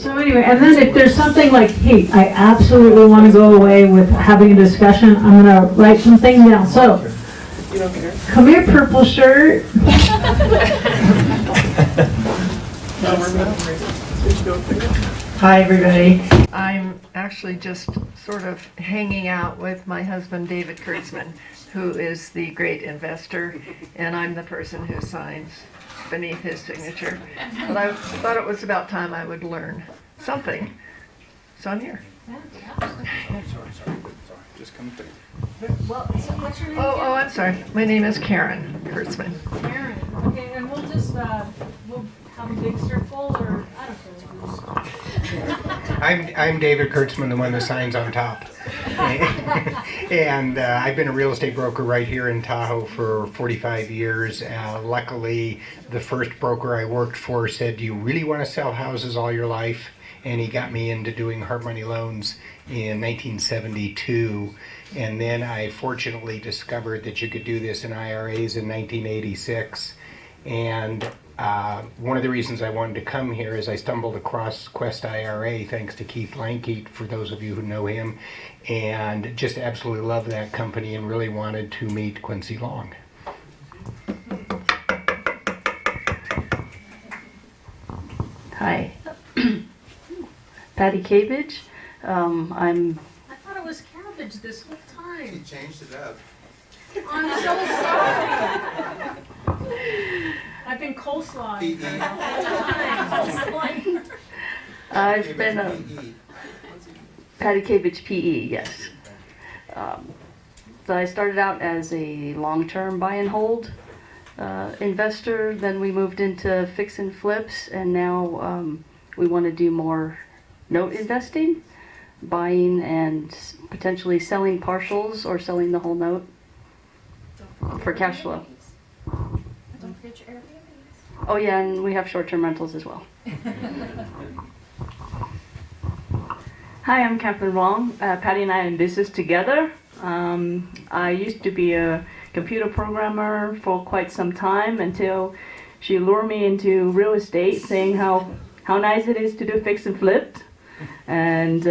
So anyway, and then if there's something like, hey, I absolutely want to go away with having a discussion, I'm going to write some things down. So, You don't care? come here, purple shirt. Hi, everybody. I'm actually just sort of hanging out with my husband, David Kurtzman, who is the great investor, and I'm the person who signs beneath his signature. But I thought it was about time I would learn something, so I'm here. Sorry. Just come through. Well, so what's your name? Oh, I'm sorry. My name is Karen Kurtzman. Karen. Okay, and we'll just, we'll have a big circle, or, I don't know. I'm David Kurtzman, the one that signs on top. And I've been a real estate broker right here in Tahoe for 45 years. Luckily, the first broker I worked for said, "Do you really want to sell houses all your life?" And he got me into doing hard money loans in 1972. And then I fortunately discovered that you could do this in IRAs in 1986. And one of the reasons I wanted to come here is I stumbled across Quest IRA thanks to Keith Lankeet, for those of you who know him, and just absolutely love that company and really wanted to meet Quincy Long. Hi, Patty Cabbage. I thought it was cabbage this whole He time. changed it up. I'm so sorry. I've been coleslaw. PE. I've been a Patty Cabbage PE, yes. So I started out as a long-term buy and hold investor. Then we moved into fix and flips, and now we want to do more note investing, buying and potentially selling partials or selling the whole note for cash flow. Don't forget your Airbnbs. Oh yeah, and we have short-term rentals as well. Hi, I'm Catherine Wong. Patty and I are in business together. I used to be a computer programmer for quite some time until she lured me into real estate, saying how nice it is to do fix and flip. And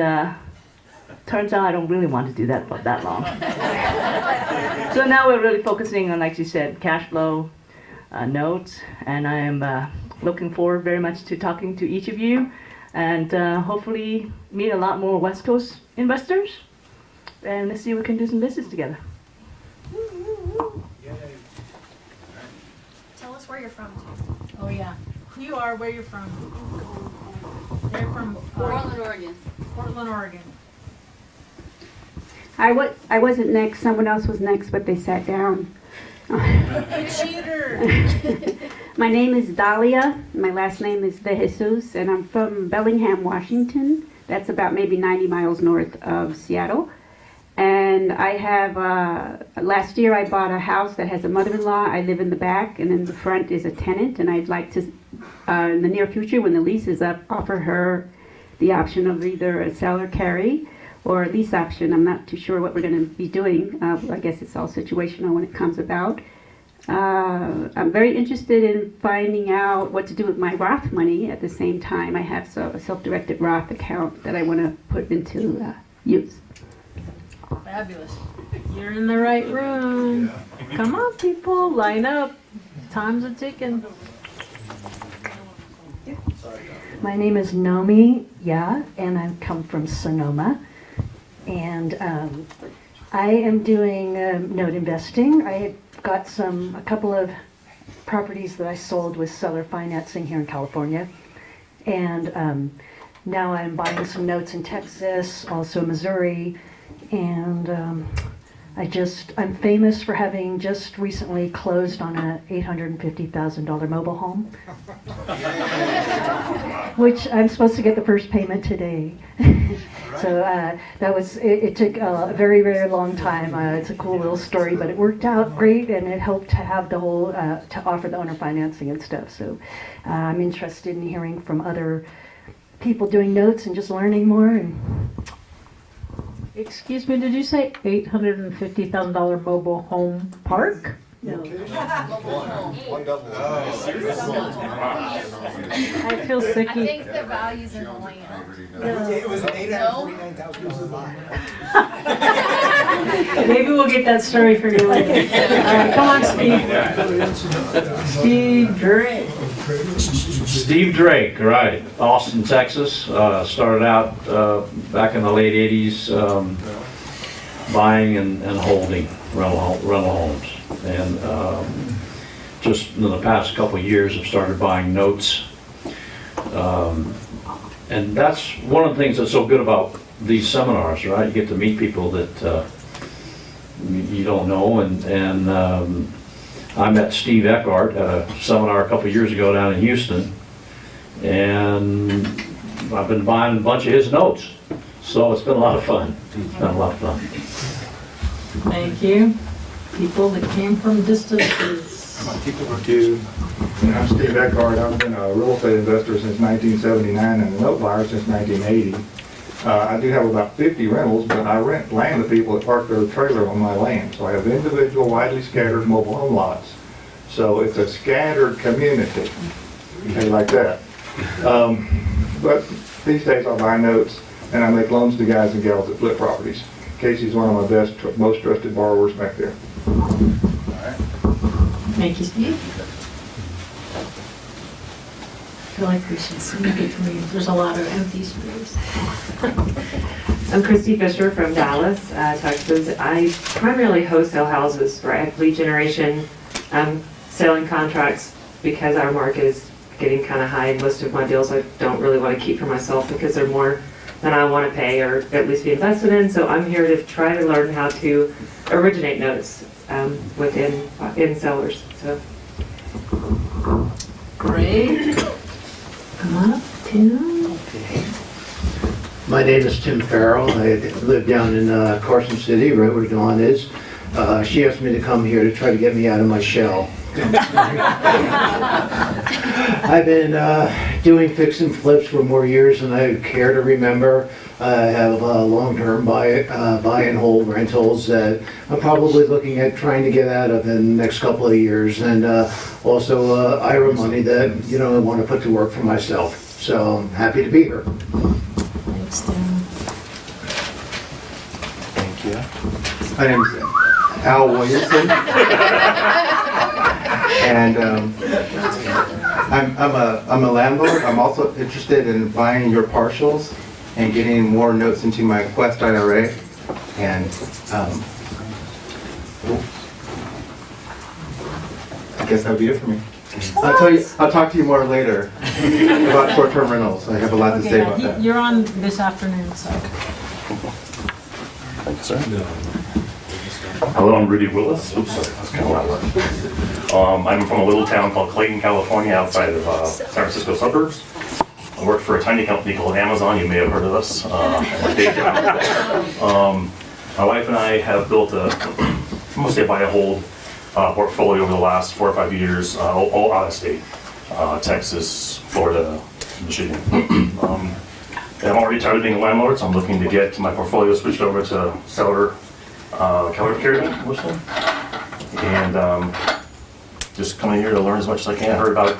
turns out I don't really want to do that for that long. So now we're really focusing on, like you said, cash flow, notes, and I am looking forward very much to talking to each of you, and hopefully meet a lot more West Coast investors, and let's see if we can do some business together. Tell us where you're from. Oh, yeah. Who you are, where you're from. They're from Portland, Oregon. Portland, Oregon. I wasn't next, someone else was next, but they sat down. You cheater. My name is Dahlia, my last name is De Jesus, and I'm from Bellingham, Washington. That's about maybe 90 miles north of Seattle. And I have, last year I bought a house that has a mother-in-law. I live in the back, and in the front is a tenant, and I'd like to, in the near future, when the lease is up, offer her the option of either a sell or carry, or a lease option. I'm not too sure what we're going to be doing. I guess it's all situational when it comes about. I'm very interested in finding out what to do with my Roth money. At the same time, I have a self-directed Roth account that I want to put into use. Fabulous. You're in the right room. Come on, people, line up. Time's a ticking. My name is Nomi, and I come from Sonoma. And I am doing note investing. I got a couple of properties that I sold with seller financing here in California. And now I'm buying some notes in Texas, also Missouri. And I'm famous for having just recently closed on a $850,000 mobile home, which I'm supposed to get the first payment today. So it took a very, very long time. It's a cool little story, but it worked out great, and it helped to have the whole, to offer the owner financing and stuff. So I'm interested in hearing from other people doing notes and just learning more. And Excuse me, did you say $850,000 mobile home park? No. One double. I feel I sicky. think the value's in the land. It was an $849,000 Maybe we'll get that story for you later. All right, come on, Steve. Steve Drake. Steve Drake, right, Austin, Texas. Started out back in the late 80s buying and holding rental homes. And just in the past couple of years have started buying notes. And that's one of the things that's so good about these seminars, right? You get to meet people that you don't know. And I met Steve Eckhart at a seminar a couple of years ago down in Houston. And I've been buying a bunch of his notes. So it's been a lot of fun. It's been a lot of fun. Thank you. People that came from distances. I'm Steve Eckhart. I've been a real estate investor since 1979 and a note buyer since 1980. I do have about 50 rentals, but I rent land to people that park their trailer on my land. So I have individual, widely scattered mobile home lots. So it's a scattered community, okay, like that. But these days I buy notes and I make loans to guys and gals that flip properties. Casey's one of my best, most trusted borrowers back there. Thank you, Steve. I feel like we should sneak it for you. There's a lot of empty space. I'm Christy Fisher from Dallas, Texas. I primarily wholesale houses, right? I have lead generation. I'm selling contracts because our market is getting kind of high. Most of my deals I don't really want to keep for myself because they're more than I want to pay or at least be invested in. So I'm here to try to learn how to originate notes in sellers. So Great. Come on up, Tim. My name is Tim Farrell. I live down in Carson City, right where Dawn is. She asked me to come here to try to get me out of my shell. I've been doing fix and flips for more years than I care to remember. I have long-term buy and hold rentals that I'm probably looking at trying to get out of in the next couple of years, and also IRA money that I want to put to work for myself. So I'm happy to be here. Thanks, Tim. Thank you. My name is Al Williamson. And I'm a landlord. I'm also interested in buying your partials and getting more notes into my Quest IRA. And I guess that'll be it for me. I'll talk to you more later about short-term rentals. I have a lot to say about that. You're on this afternoon, so. Thank you, sir. Hello, I'm Rudy Willis. Oops, sorry, that's kind of loud. I'm from a little town called Clayton, California, outside of San Francisco suburbs. I work for a tiny company called Amazon. You may have heard of us. My wife and I have built mostly a buy and hold portfolio over the last 4 or 5 years, all out of state, Texas, Florida, Michigan. And I'm already tired of being a landlord, so I'm looking to get my portfolio switched over to seller carrier mostly, and just coming here to learn as much as I can. I heard about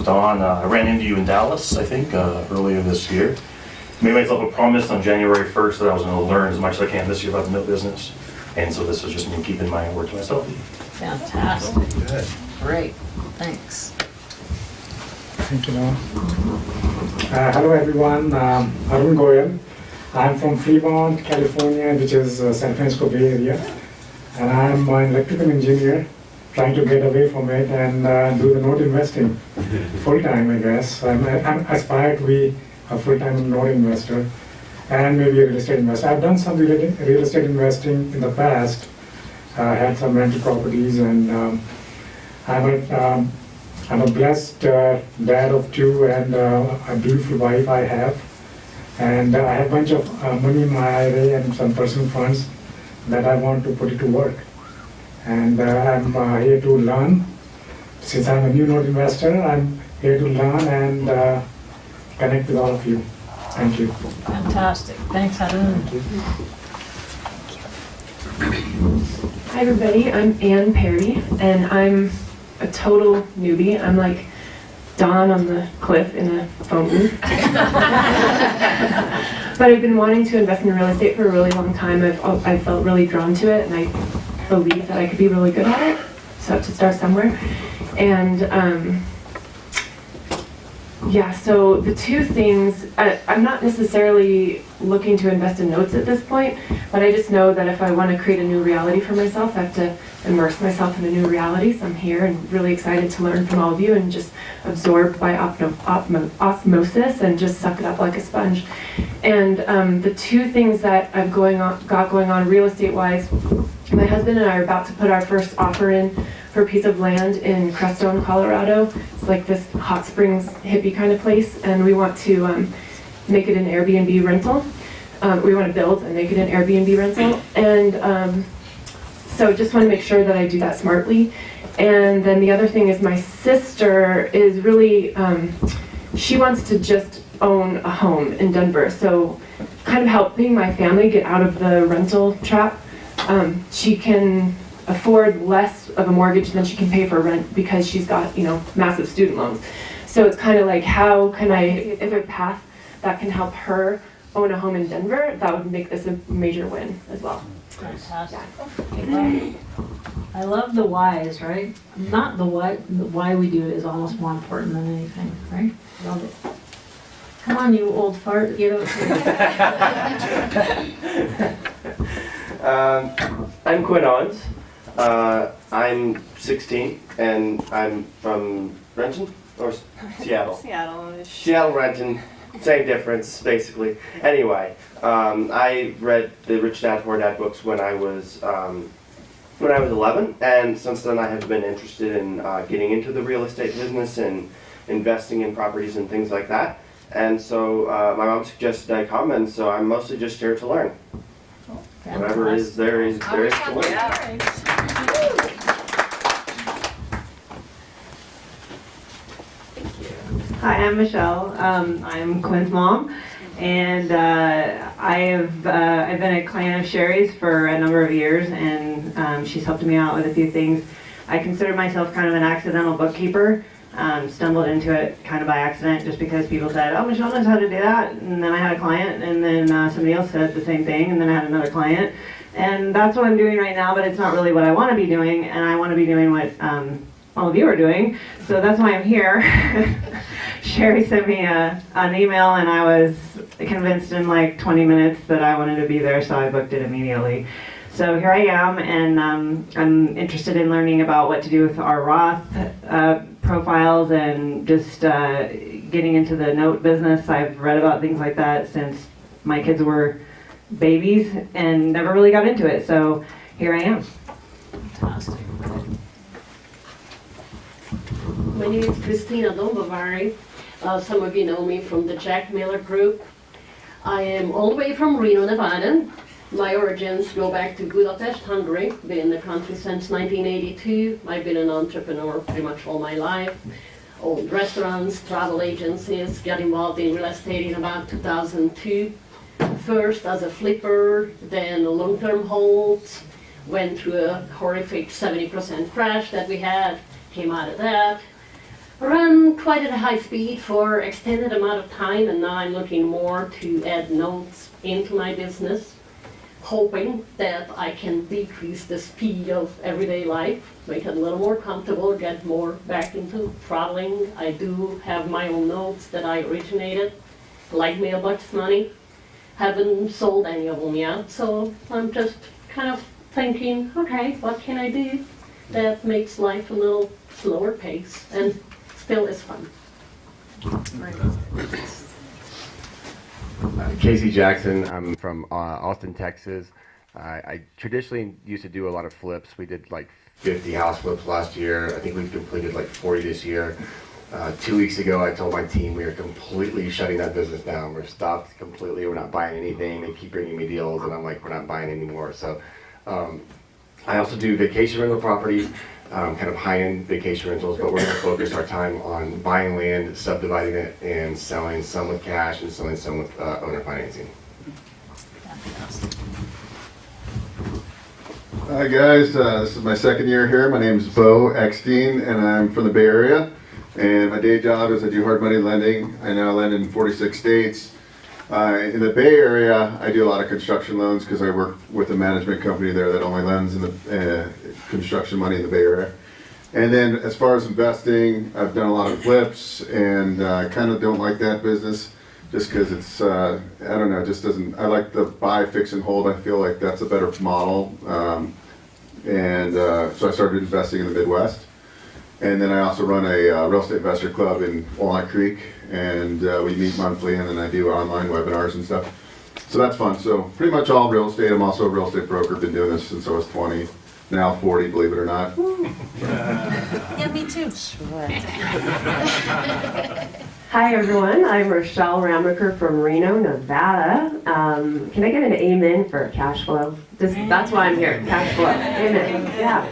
Dawn. I ran into you in Dallas, I think, earlier this year. Made myself a promise on January 1st that I was going to learn as much as I can this year about the note business, and so this was just me keeping my word to myself. Fantastic. Good. Great. Thanks. Thank you, Noah. Hello, everyone. Arun Goyal. I'm from Fremont, California, which is San Francisco Bay Area. And I'm an electrical engineer trying to get away from it and do the note investing full-time, I guess. I aspire to be a full-time note investor and maybe a real estate investor. I've done some real estate investing in the past. I had some rental properties, and I'm a blessed dad of 2 and a beautiful wife I have. And I have a bunch of money in my IRA and some personal funds that I want to put it to work. And I'm here to learn. Since I'm a new note investor, I'm here to learn and connect with all of you. Thank you. Fantastic. Thanks, Arun. Thank you. Hi everybody, I'm Ann Perry, and I'm a total newbie. I'm like Dawn on the cliff in a phone booth. But I've been wanting to invest in real estate for a really long time. I've felt really drawn to it, and I believe that I could be really good at it. So I have to start somewhere. And yeah, so the two things, I'm not necessarily looking to invest in notes at this point, but I just know that if I want to create a new reality for myself, I have to immerse myself in a new reality. So I'm here and really excited to learn from all of you and just absorbed by osmosis and just suck it up like a sponge. And the two things that I've got going on real estate wise, my husband and I are about to put our first offer in for a piece of land in Crestone, Colorado. It's like this hot springs hippie kind of place, and we want to make it an Airbnb rental. We want to build and make it an Airbnb rental, and so just want to make sure that I do that smartly. And then the other thing is my sister is really, she wants to just own a home in Denver, so kind of helping my family get out of the rental trap. She can afford less of a mortgage than she can pay for rent because she's got, massive student loans. So it's kind of like, how can I, if a path that can help her own a home in Denver, that would make this a major win as well. Fantastic. Yeah. I love the whys, right? Not the what, the why we do it is almost more important than anything, right? Love it. Come on, you old fart, get over here. I'm Quinn Owens. I'm 16 and I'm from Renton or Seattle? Seattle, Renton, same difference basically. Anyway, I read the Rich Dad Poor Dad books when I was 11, and since then I have been interested in getting into the real estate business and investing in properties and things like that. And so my mom suggested I come, and so I'm mostly just here to learn. Whatever there is to learn. Hi, I'm Michelle. I'm Quinn's mom, and I've been a client of Sherry's for a number of years, and she's helped me out with a few things. I consider myself kind of an accidental bookkeeper. Stumbled into it kind of by accident, just because people said, "Oh, Michelle knows how to do that," and then I had a client, and then somebody else said the same thing, and then I had another client, and that's what I'm doing right now. But it's not really what I want to be doing, and I want to be doing what all of you are doing. So that's why I'm here. Sherry sent me an email, and I was convinced in like 20 minutes that I wanted to be there, so I booked it immediately. So here I am, and I'm interested in learning about what to do with our Roth profiles and just getting into the note business. I've read about things like that since my kids were babies and never really got into it. So here I am. Fantastic. My name is Christina Bavari. Some of you know me from the Jack Miller Group. I am all the way from Reno, Nevada. My origins go back to Budapest, Hungary. Been in the country since 1982. I've been an entrepreneur pretty much all my life. Owned restaurants, travel agencies, got involved in real estate in about 2002. First as a flipper, then long-term holds. Went through a horrific 70% crash that we had, came out of that. Ran quite at a high speed for extended amount of time, and now I'm looking more to add notes into my business, hoping that I can decrease the speed of everyday life, make it a little more comfortable, get more back into traveling. I do have my own notes that I originated, like Mailbox Money. Haven't sold any of them yet, so I'm just kind of thinking, okay, what can I do that makes life a little slower pace and still is fun. Casey Jackson. I'm from Austin, Texas. I traditionally used to do a lot of flips. We did like 50 house flips last year. I think we've completed like 40 this year. 2 weeks ago, I told my team we are completely shutting that business down. We're stopped completely. We're not buying anything. They keep bringing me deals, and I'm like, we're not buying anymore. So I also do vacation rental properties, kind of high-end vacation rentals, but we're going to focus our time on buying land, subdividing it, and selling some with cash and selling some with owner financing. Hi guys, this is my second year here. My name is Bo Eckstein and I'm from the Bay Area. And my day job is I do hard money lending. I now lend in 46 states. In the Bay Area, I do a lot of construction loans because I work with a management company there that only lends in the construction money in the Bay Area. And then as far as investing, I've done a lot of flips and I kind of don't like that business just because it's, I don't know, it just doesn't, I like the buy, fix and hold. I feel like that's a better model. So I started investing in the Midwest. And then I also run a real estate investor club in Walnut Creek, and we meet monthly, and then I do online webinars and stuff. So that's fun. So pretty much all real estate. I'm also a real estate broker. Been doing this since I was 20, now 40, believe it or not. Yeah, me too. Hi everyone, I'm Rochelle Ramaker from Reno, Nevada. Can I get an amen for cash flow? That's why I'm here, cash flow. Amen. Yeah.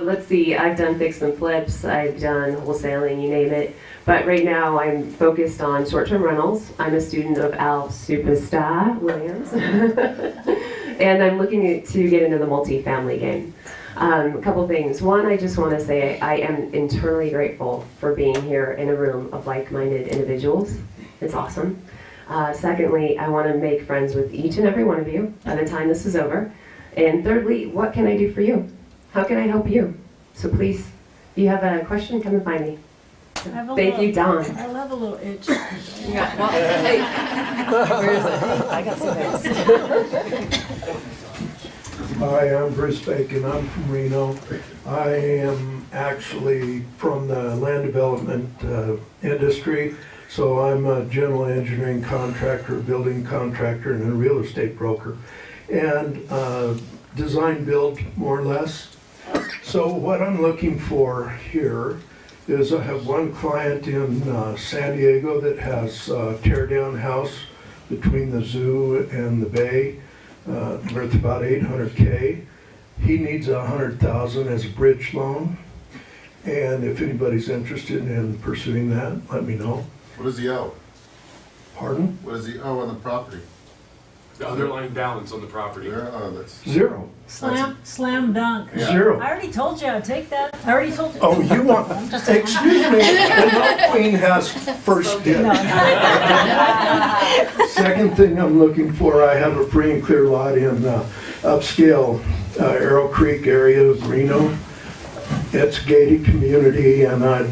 Let's see, I've done fix and flips, I've done wholesaling, you name it. But right now I'm focused on short-term rentals. I'm a student of Al Superstar Williams. And I'm looking to get into the multifamily game. A couple things. One, I just want to say I am eternally grateful for being here in a room of like-minded individuals. It's awesome. Secondly, I want to make friends with each and every one of you by the time this is over. And thirdly, what can I do for you? How can I help you? So please, if you have a question, come and find me. Thank you, Don. I love a little itch. Yeah, well, hey. Where is it? I got some things. Hi, I'm Bruce Bacon. I'm from Reno. I am actually from the land development industry, so I'm a general engineering contractor, building contractor, and a real estate broker, and design build more or less. So what I'm looking for here is I have one client in San Diego that has a tear-down house between the zoo and the bay. Worth about $800K. He needs $100,000 as a bridge loan, and if anybody's interested in pursuing that, let me know. What does he owe? Pardon? What does he owe on the property? The underlying balance on the property. Zero. Slam dunk. Yeah. Zero. I already told you I'd take that. I already told you. Oh, you want? Excuse me. The Milk Queen has first dibs. Second thing I'm looking for, I have a free and clear lot in upscale Arrow Creek area of Reno. It's a gated community, and I'd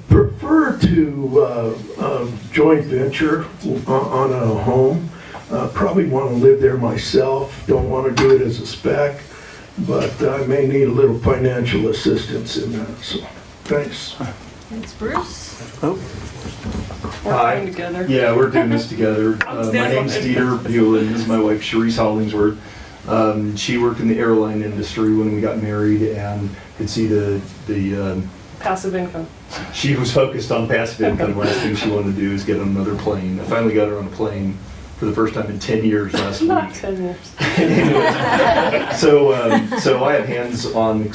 prefer to joint venture on a home. Probably want to live there myself. Don't want to do it as a spec, but I may need a little financial assistance in that. So, thanks. Thanks, Bruce. Hi. Together. Yeah, we're doing this together. My name's Dieter Buellen. This is my wife, Sharice Hollingsworth. She worked in the airline industry when we got married and could see the Passive income. she was focused on passive income. Last thing she wanted to do is get on another plane. I finally got her on a plane for the first time in 10 years last week. Not 10 years. So I have hands-on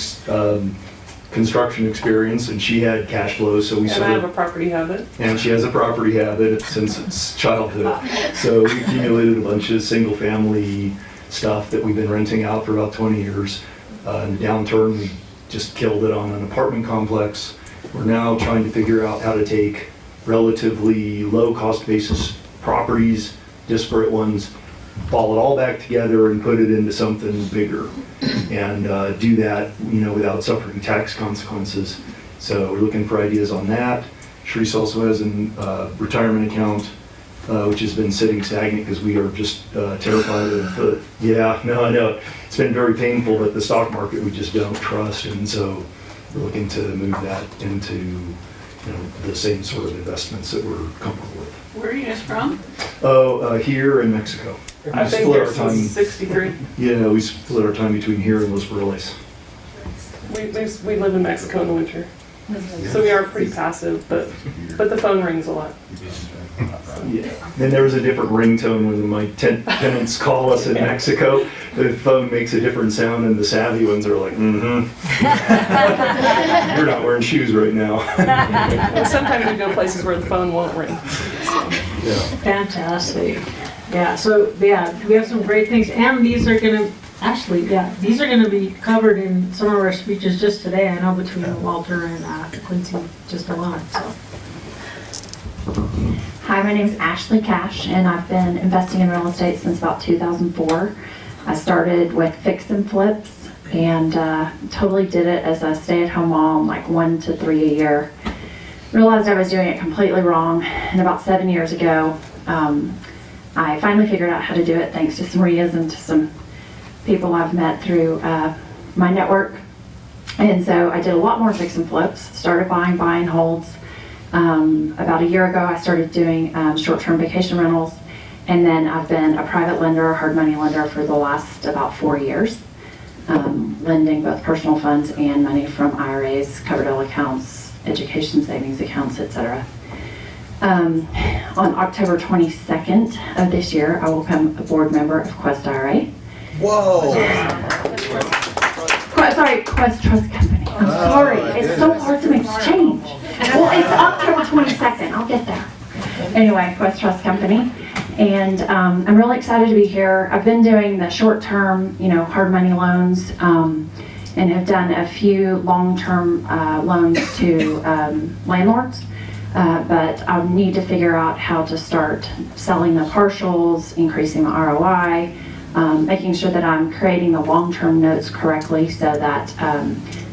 construction experience, and she had cash flow, so we And sort I have of, a property habit. and she has a property habit since childhood. So we accumulated a bunch of single-family stuff that we've been renting out for about 20 years. In the downturn, we just killed it on an apartment complex. We're now trying to figure out how to take relatively low-cost basis properties, disparate ones, ball it all back together and put it into something bigger, and do that, without suffering tax consequences. So we're looking for ideas on that. Sharice also has a retirement account, which has been sitting stagnant because we are just terrified of I know. It's been very painful, but the stock market we just don't trust, and so we're looking to move that into the same sort of investments that we're comfortable with. Where are you guys from? Here in Mexico. I've been here since 63. Yeah, we split our time between here and Los Barriles. We live in Mexico in the winter. So we are pretty passive, but the phone rings a lot. Yeah. Then there was a different ringtone when my tenants call us in Mexico. The phone makes a different sound, and the savvy ones are like, you're not wearing shoes right now. And sometimes we go places where the phone won't ring. Fantastic. Yeah, so we have some great things, and these are gonna Ashley, yeah, these are going to be covered in some of our speeches just today. I know between Walter and Quincy just alone. So. Hi, my name is Ashley Cash, and I've been investing in real estate since about 2004. I started with fix and flips, and totally did it as a stay-at-home mom, like 1 to 3 a year. Realized I was doing it completely wrong, and about 7 years ago, I finally figured out how to do it thanks to some Marias and to some people I've met through my network. And so I did a lot more fix and flips, started buying buy and holds. About a year ago, I started doing short-term vacation rentals, and then I've been a private lender, hard money lender for the last about 4 years, lending both personal funds and money from IRAs, Coverdell accounts, education savings accounts, etc. On October 22nd of this year, I will become a board member of Quest IRA. Whoa! Quest Trust Company. I'm sorry. It's so hard to make this change. Well, it's October 22nd. I'll get there. Anyway, Quest Trust Company. And I'm really excited to be here. I've been doing the short-term, hard money loans, and have done a few long-term loans to landlords. But I need to figure out how to start selling the partials, increasing my ROI, making sure that I'm creating the long-term notes correctly so that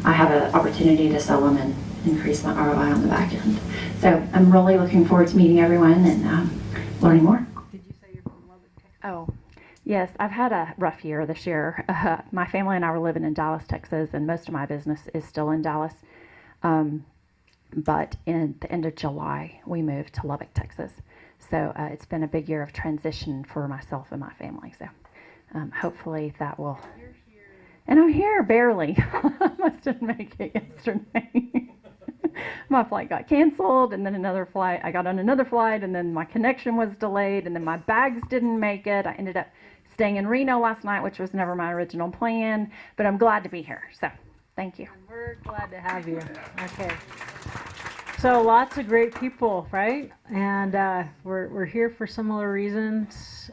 I have an opportunity to sell them and increase my ROI on the back end. So I'm really looking forward to meeting everyone and learning more. Did you say you're from Lubbock, Texas? Oh, yes, I've had a rough year this year. My family and I were living in Dallas, Texas, and most of my business is still in Dallas. But in the end of July, we moved to Lubbock, Texas. So it's been a big year of transition for myself and my family. So hopefully that will... And I'm here, barely. I must didn't make it yesterday. My flight got canceled, and then I got on another flight, and then my connection was delayed, and then my bags didn't make it. I ended up staying in Reno last night, which was never my original plan, but I'm glad to be here. So thank you. And we're glad to have you. Okay. So lots of great people, right? And we're here for similar reasons.